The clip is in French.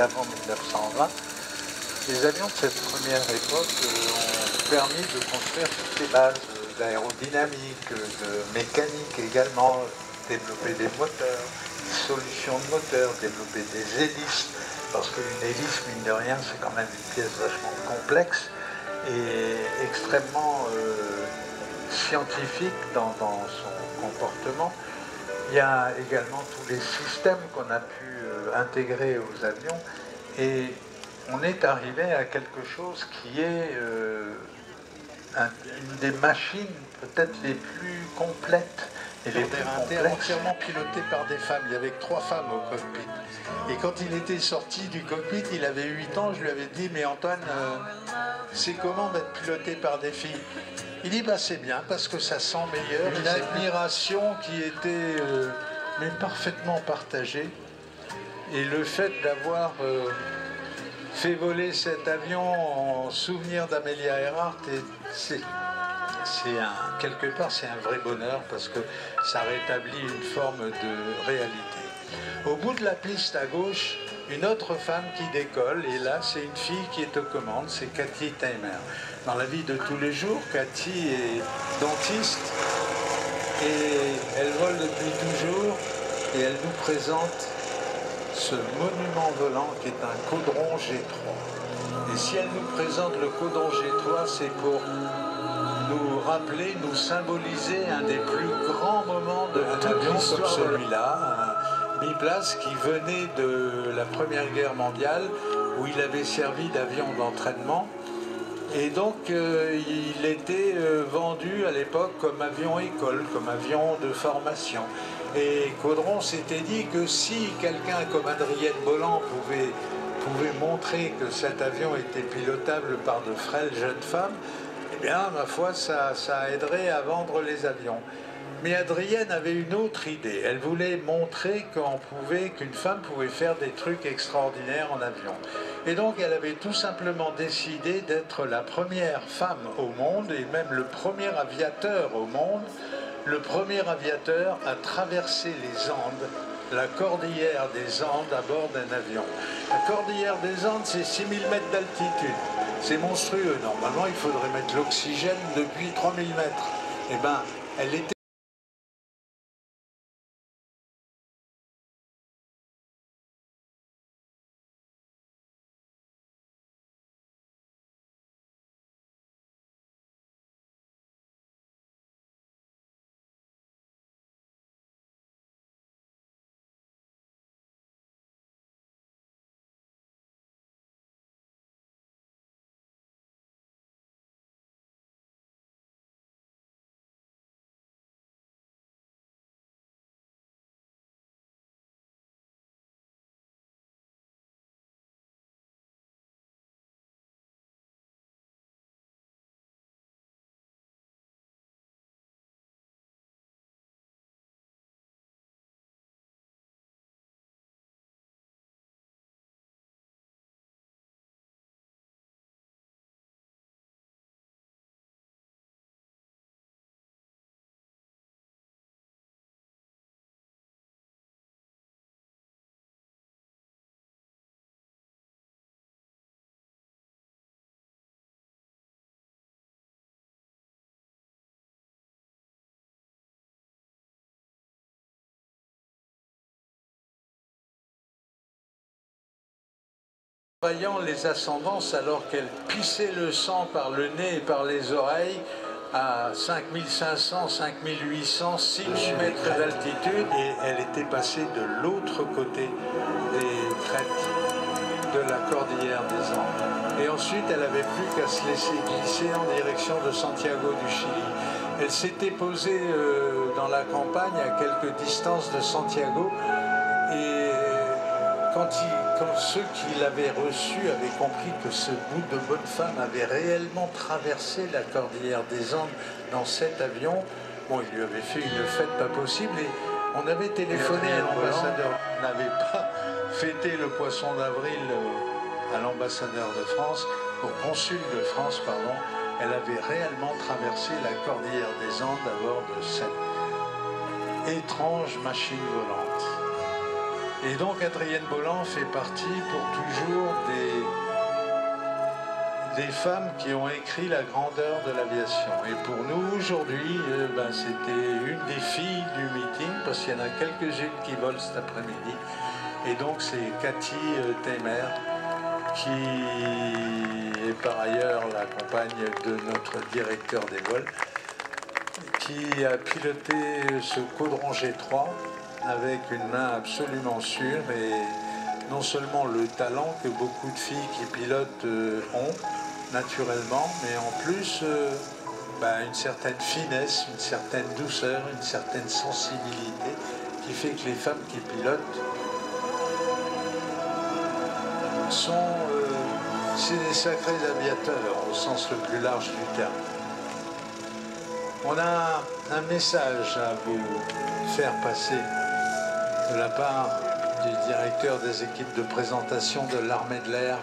avant 1920. Les avions de cette première époque ont permis de construire toutes les bases d'aérodynamique, de mécanique également, développer des moteurs, des solutions de moteurs, développer des hélices, parce qu'une hélice, mine de rien, c'est quand même une pièce vachement complexe et extrêmement scientifique dans son comportement. Il y a également tous les systèmes qu'on a pu intégrer aux avions et on est arrivé à quelque chose qui est une des machines peut-être les plus complètes et les plus complexes. Entièrement piloté par des femmes. Il y avait 3 femmes au cockpit. Et quand il était sorti du cockpit, il avait 8 ans, je lui avais dit, mais Antoine, c'est comment d'être piloté par des filles? Il dit, bah c'est bien, parce que ça sent meilleur. Une admiration qui était mais parfaitement partagée. Et le fait d'avoir fait voler cet avion en souvenir d'Amelia Earhart, quelque part c'est un vrai bonheur parce que ça rétablit une forme de réalité. Au bout de la piste à gauche, une autre femme qui décolle, et là c'est une fille qui est aux commandes, c'est Cathy Taymer. Dans la vie de tous les jours, Cathy est dentiste et elle vole depuis toujours et elle nous présente ce monument volant qui est un caudron G3. Et si elle nous présente le caudron G3, c'est pour nous rappeler, nous symboliser un des plus grands moments de un avion comme celui-là, un biplace qui venait de la Première Guerre mondiale, où il avait servi d'avion d'entraînement. Et donc il était vendu à l'époque comme avion école, comme avion de formation. Et Caudron s'était dit que si quelqu'un comme Adrienne Bolland pouvait montrer que cet avion était pilotable par de frêles jeunes femmes, eh bien, ma foi, ça aiderait à vendre les avions. Mais Adrienne avait une autre idée. Elle voulait montrer qu'une femme pouvait faire des trucs extraordinaires en avion. Et donc, elle avait tout simplement décidé d'être la première femme au monde, et même le premier aviateur au monde, le premier aviateur à traverser les Andes, la cordillère des Andes à bord d'un avion. La cordillère des Andes, c'est 6000 mètres d'altitude. C'est monstrueux. Normalement, il faudrait mettre l'oxygène depuis 3000 mètres. Eh bien, elle était... Voyant les ascendances alors qu'elle pissait le sang par le nez et par les oreilles à 5500, 5800, 6000 mètres d'altitude, et elle était passée de l'autre côté des crêtes de la cordillère des Andes. Et ensuite, elle n'avait plus qu'à se laisser glisser en direction de Santiago du Chili. Elle s'était posée dans la campagne à quelques distances de Santiago, et quand ceux qui l'avaient reçu avaient compris que ce bout de bonne femme avait réellement traversé la cordillère des Andes dans cet avion, bon, il lui avait fait une fête pas possible, et on avait téléphoné à l'ambassadeur. On n'avait pas fêté le poisson d'avril à l'ambassadeur de France, au consul de France, pardon. Elle avait réellement traversé la cordillère des Andes à bord de cette étrange machine volante. Et donc Adrienne Bolland fait partie pour toujours des femmes qui ont écrit la grandeur de l'aviation. Et pour nous, aujourd'hui, c'était une des filles du meeting, parce qu'il y en a quelques-unes qui volent cet après-midi. Et donc c'est Cathy Teymer, qui est par ailleurs la compagne de notre directeur des vols, qui a piloté ce Caudron G3 avec une main absolument sûre et non seulement le talent que beaucoup de filles qui pilotent ont naturellement, mais en plus une certaine finesse, une certaine douceur, une certaine sensibilité qui fait que les femmes qui pilotent sont des sacrés aviateurs au sens le plus large du terme. On a un message à vous faire passer de la part du directeur des équipes de présentation de l'armée de l'air